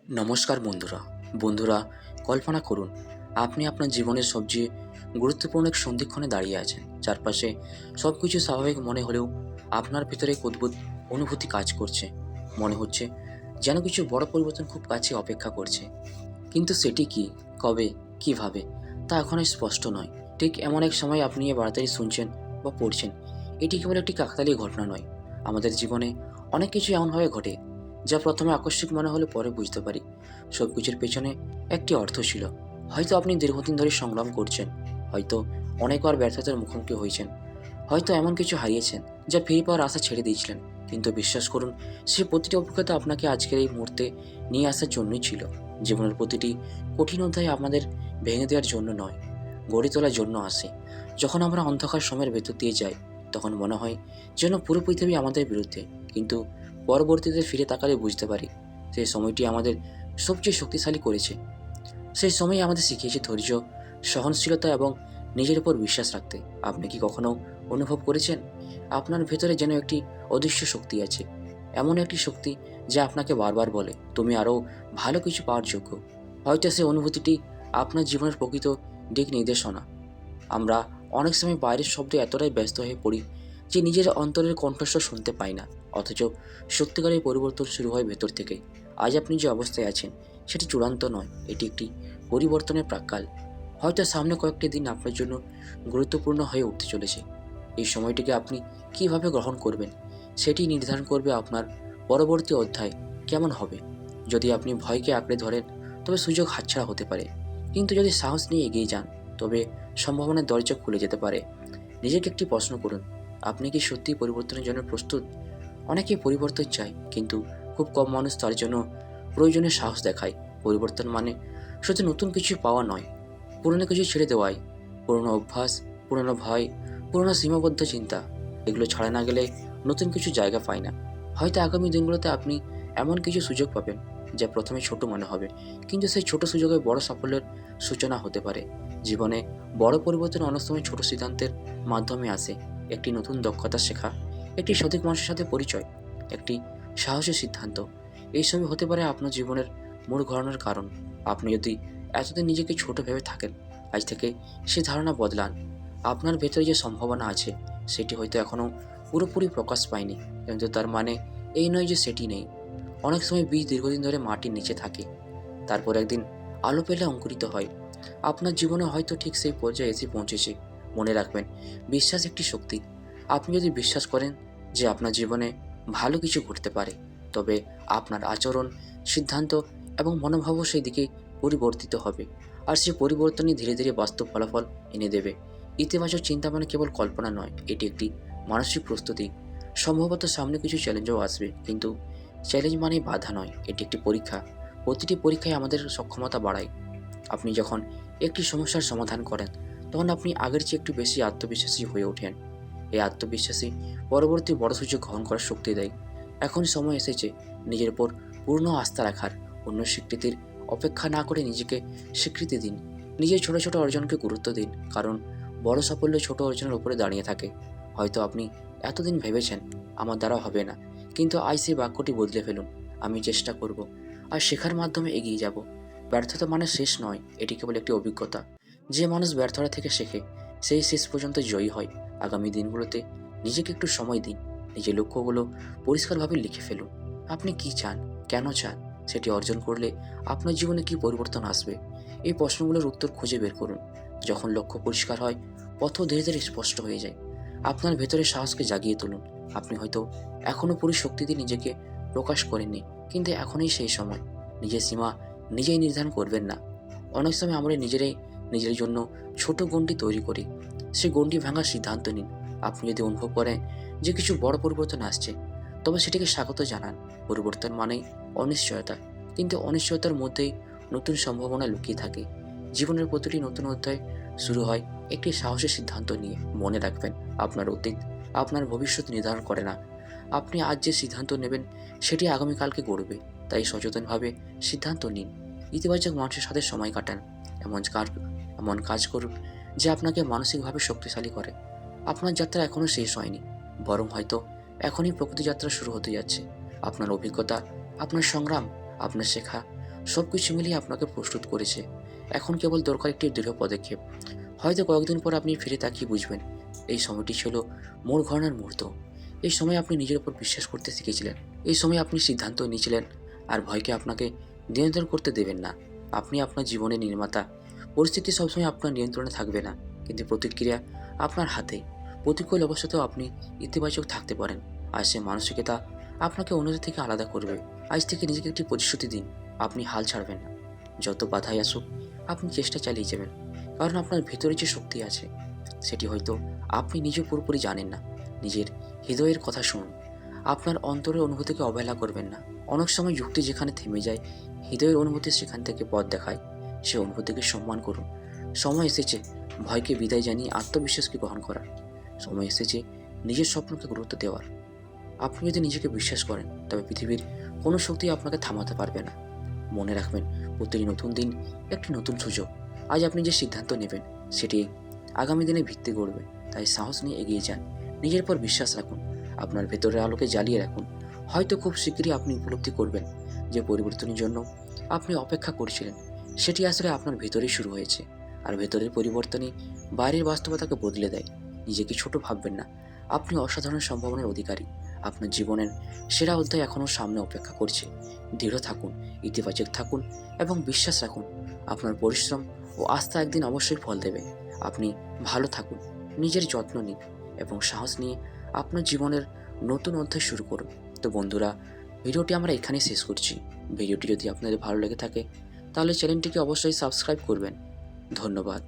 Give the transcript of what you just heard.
নমস্কার বন্ধুরা। বন্ধুরা, কল্পনা করুন আপনি আপনার জীবনের সবচেয়ে গুরুত্বপূর্ণ এক সন্ধিক্ষণে দাঁড়িয়ে আছেন। চারপাশে সবকিছু স্বাভাবিক মনে হলেও আপনার ভেতরে এক অদ্ভুত অনুভূতি কাজ করছে। মনে হচ্ছে যেন কিছু বড় পরিবর্তন খুব কাছে অপেক্ষা করছে। কিন্তু সেটি কি, কবে, কিভাবে তা এখনো স্পষ্ট নয়। ঠিক এমন এক সময় আপনি এ বার্তাটি শুনছেন বা পড়ছেন। এটি কেবল একটি কাকতালীয় ঘটনা নয়। আমাদের জীবনে অনেক কিছু এমনভাবে ঘটে যা প্রথমে আকস্মিক মনে হলে পরে বুঝতে পারি সবকিছুর পেছনে একটি অর্থ ছিল। হয়তো আপনি দীর্ঘদিন ধরে সংগ্রাম করছেন, হয়তো অনেকবার ব্যর্থতার মুখোমুখি হয়েছেন, হয়তো এমন কিছু হারিয়েছেন যা ফিরে পাওয়ার আশা ছেড়ে দিয়েছিলেন। কিন্তু বিশ্বাস করুন, সে প্রতিটি অভিজ্ঞতা আপনাকে আজকের এই মুহূর্তে নিয়ে আসার জন্যই ছিল। জীবনের প্রতিটি কঠিন অধ্যায় আমাদের ভেঙে দেওয়ার জন্য নয়, গড়ে তোলার জন্য আসে। যখন আমরা অন্ধকার সময়ের ভেতর দিয়ে যাই, তখন মনে হয় যেন পুরো পৃথিবী আমাদের বিরুদ্ধে। কিন্তু পরবর্তীতে ফিরে তাকালে বুঝতে পারি সেই সময়টি আমাদের সবচেয়ে শক্তিশালী করেছে। সেই সময় আমাদের শিখিয়েছে ধৈর্য, সহনশীলতা এবং নিজের উপর বিশ্বাস রাখতে। আপনি কি কখনো অনুভব করেছেন আপনার ভেতরে যেন একটি অদৃশ্য শক্তি আছে? এমন একটি শক্তি যা আপনাকে বারবার বলে তুমি আরও ভালো কিছু পাওয়ার যোগ্য। হয়তো সেই অনুভূতিটি আপনার জীবনের প্রকৃত দিক নির্দেশনা। আমরা অনেক সময় বাইরের শব্দে এতটাই ব্যস্ত হয়ে পড়ি যে নিজের অন্তরের কণ্ঠস্বর শুনতে পাই না। অথচ সত্যিকারের পরিবর্তন শুরু হয় ভেতর থেকে। আজ আপনি যে অবস্থায় আছেন সেটি চূড়ান্ত নয়, এটি একটি পরিবর্তনের প্রাক্কাল। হয়তো সামনে কয়েকটি দিন আপনার জন্য গুরুত্বপূর্ণ হয়ে উঠতে চলেছে। এই সময়টিকে আপনি কিভাবে গ্রহণ করবেন সেটি নির্ধারণ করবে আপনার পরবর্তী অধ্যায় কেমন হবে। যদি আপনি ভয়কে আঁকড়ে ধরেন তবে সুযোগ হাতছাড়া হতে পারে, কিন্তু যদি সাহস নিয়ে এগিয়ে যান তবে সম্ভাবনার দরজা খুলে যেতে পারে। নিজেকে একটি প্রশ্ন করুন, আপনি কি সত্যিই পরিবর্তনের জন্য প্রস্তুত? অনেকেই পরিবর্তন চায়, কিন্তু খুব কম মানুষ তার জন্য প্রয়োজনে সাহস দেখায়। পরিবর্তন মানে শুধু নতুন কিছু পাওয়া নয়, পুরনো কিছু ছেড়ে দেওয়াই। পুরনো অভ্যাস, পুরনো ভয়, পুরনো সীমাবদ্ধ চিন্তা, এগুলো ছাড়া না গেলে নতুন কিছু জায়গা পায় না। হয়তো আগামী দিনগুলোতে আপনি এমন কিছু সুযোগ পাবেন যা প্রথমে ছোট মনে হবে, কিন্তু সেই ছোট সুযোগে বড় সাফল্যের সূচনা হতে পারে। জীবনে বড় পরিবর্তন অনেক সময় ছোট সিদ্ধান্তের মাধ্যমে আসে। একটি নতুন দক্ষতা শেখা, একটি সঠিক মানুষের সাথে পরিচয়, একটি সাহসী সিদ্ধান্ত, এইসবই হতে পারে আপনার জীবনের মূল ঘোরানোর কারণ। আপনি যদি এতদিন নিজেকে ছোট ভেবে থাকেন, আজ থেকে সে ধারণা বদলান। আপনার ভেতরে যে সম্ভাবনা আছে সেটি হয়তো এখনও পুরোপুরি প্রকাশ পায়নি, কিন্তু তার মানে এই নয় যে সেটি নেই। অনেক সময় বীজ দীর্ঘদিন ধরে মাটির নিচে থাকে, তারপর একদিন আলো পেলে অঙ্কুরিত হয়। আপনার জীবনে হয়তো ঠিক সেই পর্যায়ে এসে পৌঁছেছে। মনে রাখবেন, বিশ্বাস একটি শক্তি। আপনি যদি বিশ্বাস করেন যে আপনার জীবনে ভালো কিছু ঘটতে পারে, তবে আপনার আচরণ, সিদ্ধান্ত এবং মনোভাবও সেই দিকে পরিবর্তিত হবে। আর সেই পরিবর্তনই ধীরে ধীরে বাস্তব ফলাফল এনে দেবে। ইতিবাচক চিন্তা মানে কেবল কল্পনা নয়, এটি একটি মানসিক প্রস্তুতি। সম্ভবত সামনে কিছু চ্যালেঞ্জও আসবে, কিন্তু চ্যালেঞ্জ মানেই বাধা নয়, এটি একটি পরীক্ষা। প্রতিটি পরীক্ষায় আমাদের সক্ষমতা বাড়ায়। আপনি যখন একটি সমস্যার সমাধান করেন, তখন আপনি আগের চেয়ে একটু বেশি আত্মবিশ্বাসী হয়ে ওঠেন। এই আত্মবিশ্বাসী পরবর্তী বড় সুযোগ গ্রহণ করার শক্তি দেয়। এখন সময় এসেছে নিজের উপর পূর্ণ আস্থা রাখার। অন্য স্বীকৃতির অপেক্ষা না করে নিজেকে স্বীকৃতি দিন। নিজের ছোট ছোট অর্জনকে গুরুত্ব দিন, কারণ বড় সাফল্য ছোট অর্জনের উপরে দাঁড়িয়ে থাকে। হয়তো আপনি এতদিন ভেবেছেন আমার দ্বারা হবে না, কিন্তু আজ সেই বাক্যটি বদলে ফেলুন, আমি চেষ্টা করব আর শেখার মাধ্যমে এগিয়ে যাব। ব্যর্থতা মানে শেষ নয়, এটি কেবল একটি অভিজ্ঞতা। যে মানুষ ব্যর্থতা থেকে শেখে সেই শেষ পর্যন্ত জয়ী হয়। আগামী দিনগুলোতে নিজেকে একটু সময় দিন, নিজের লক্ষ্যগুলো পরিষ্কারভাবে লিখে ফেলুন। আপনি কি চান, কেন চান, সেটি অর্জন করলে আপনার জীবনে কি পরিবর্তন আসবে, এই প্রশ্নগুলোর উত্তর খুঁজে বের করুন। যখন লক্ষ্য পরিষ্কার হয়, পথও ধীরে ধীরে স্পষ্ট হয়ে যায়। আপনার ভেতরে সাহসকে জাগিয়ে তুলুন। আপনি হয়তো এখনও পুরো শক্তি দিয়ে নিজেকে প্রকাশ করেননি, কিন্তু এখনই সেই সময়। নিজের সীমা নিজেই নির্ধারণ করবেন না। অনেক সময় আমরা নিজের জন্য ছোট গণ্ডি তৈরি করি। সেই গণ্ডি ভাঙার সিদ্ধান্ত নিন। আপনি যদি অনুভব করেন যে কিছু বড় পরিবর্তন আসছে, তবে সেটিকে স্বাগত জানান। পরিবর্তন মানেই অনিশ্চয়তা, কিন্তু অনিশ্চয়তার মধ্যেই নতুন সম্ভাবনা লুকিয়ে থাকে। জীবনের প্রতিটি নতুন অধ্যায় শুরু হয় একটি সাহসী সিদ্ধান্ত নিয়ে। মনে রাখবেন, আপনার অতীত আপনার ভবিষ্যৎ নির্ধারণ করে না। আপনি আজ যে সিদ্ধান্ত নেবেন সেটি আগামীকালকে গড়বে। তাই সচেতনভাবে সিদ্ধান্ত নিন। ইতিবাচক মানুষের সাথে সময় কাটান। এমন কাজ এমন কাজ করুন যা আপনাকে মানসিকভাবে শক্তিশালী করে। আপনার যাত্রা এখনও শেষ হয়নি, বরং হয়তো এখনই প্রকৃতি যাত্রা শুরু হতে যাচ্ছে। আপনার অভিজ্ঞতা, আপনার সংগ্রাম, আপনার শেখা সব কিছু মিলিয়ে আপনাকে প্রস্তুত করেছে। এখন কেবল দরকার একটি দৃঢ় পদক্ষেপ। হয়তো কয়েকদিন পর আপনি ফিরে তাকিয়ে বুঝবেন, এই সময়টি ছিল মোড় ঘোরানোর মুহূর্ত। এই সময় আপনি নিজের উপর বিশ্বাস করতে শিখেছিলেন। এই সময় আপনি সিদ্ধান্ত নিয়েছিলেন আর ভয়কে আপনাকে নিয়ন্ত্রণ করতে দেবেন না। আপনি আপনার জীবনের নির্মাতা। পরিস্থিতি সবসময় আপনার নিয়ন্ত্রণে থাকবে না, কিন্তু প্রতিক্রিয়া আপনার হাতে। প্রতিকূল অবস্থাতেও আপনি ইতিবাচক থাকতে পারেন, আর সে মানসিকতা আপনাকে অন্যদের থেকে আলাদা করবে। আজ থেকে নিজেকে একটি প্রতিশ্রুতি দিন, আপনি হাল ছাড়বেন না। যত বাধাই আসুক, আপনি চেষ্টা চালিয়ে যাবেন, কারণ আপনার ভেতরে যে শক্তি আছে সেটি হয়তো আপনি নিজে পুরোপুরি জানেন না। নিজের হৃদয়ের কথা শুনুন, আপনার অন্তরের অনুভূতিকে অবহেলা করবেন না। অনেক সময় যুক্তি যেখানে থেমে যায়, হৃদয়ের অনুভূতি সেখান থেকে পথ দেখায়। সে অনুভূতিকে সম্মান করুন। সময় এসেছে ভয়কে বিদায় জানিয়ে আত্মবিশ্বাসকে গ্রহণ করার। সময় এসেছে নিজের স্বপ্নকে গুরুত্ব দেওয়ার। আপনি যদি নিজেকে বিশ্বাস করেন, তবে পৃথিবীর কোনো শক্তি আপনাকে থামাতে পারবে না। মনে রাখবেন, প্রতিটি নতুন দিন একটি নতুন সুযোগ। আজ আপনি যে সিদ্ধান্ত নেবেন সেটি আগামী দিনে ভিত্তি গড়বে। তাই সাহস নিয়ে এগিয়ে যান, নিজের পর বিশ্বাস রাখুন, আপনার ভেতরের আলোকে জ্বালিয়ে রাখুন। হয়তো খুব শীঘ্রই আপনি উপলব্ধি করবেন যে পরিবর্তনের জন্য আপনি অপেক্ষা করছিলেন সেটি আসলে আপনার ভেতরেই শুরু হয়েছে। আর ভেতরের পরিবর্তনই বাইরের বাস্তবতাকে বদলে দেয়। নিজেকে ছোট ভাববেন না, আপনি অসাধারণ সম্ভাবনার অধিকারী। আপনার জীবনের সেরা অধ্যায় এখনও সামনে অপেক্ষা করছে। দৃঢ় থাকুন, ইতিবাচক থাকুন এবং বিশ্বাস রাখুন, আপনার পরিশ্রম ও আস্থা একদিন অবশ্যই ফল দেবে। আপনি ভালো থাকুন, নিজের যত্ন নিন এবং সাহস নিয়ে আপনার জীবনের নতুন অধ্যায় শুরু করুন। তো বন্ধুরা, ভিডিওটি আমরা এখানেই শেষ করছি। ভিডিওটি যদি আপনাদের ভালো লেগে থাকে তাহলে চ্যানেলটিকে অবশ্যই সাবস্ক্রাইব করবেন। ধন্যবাদ।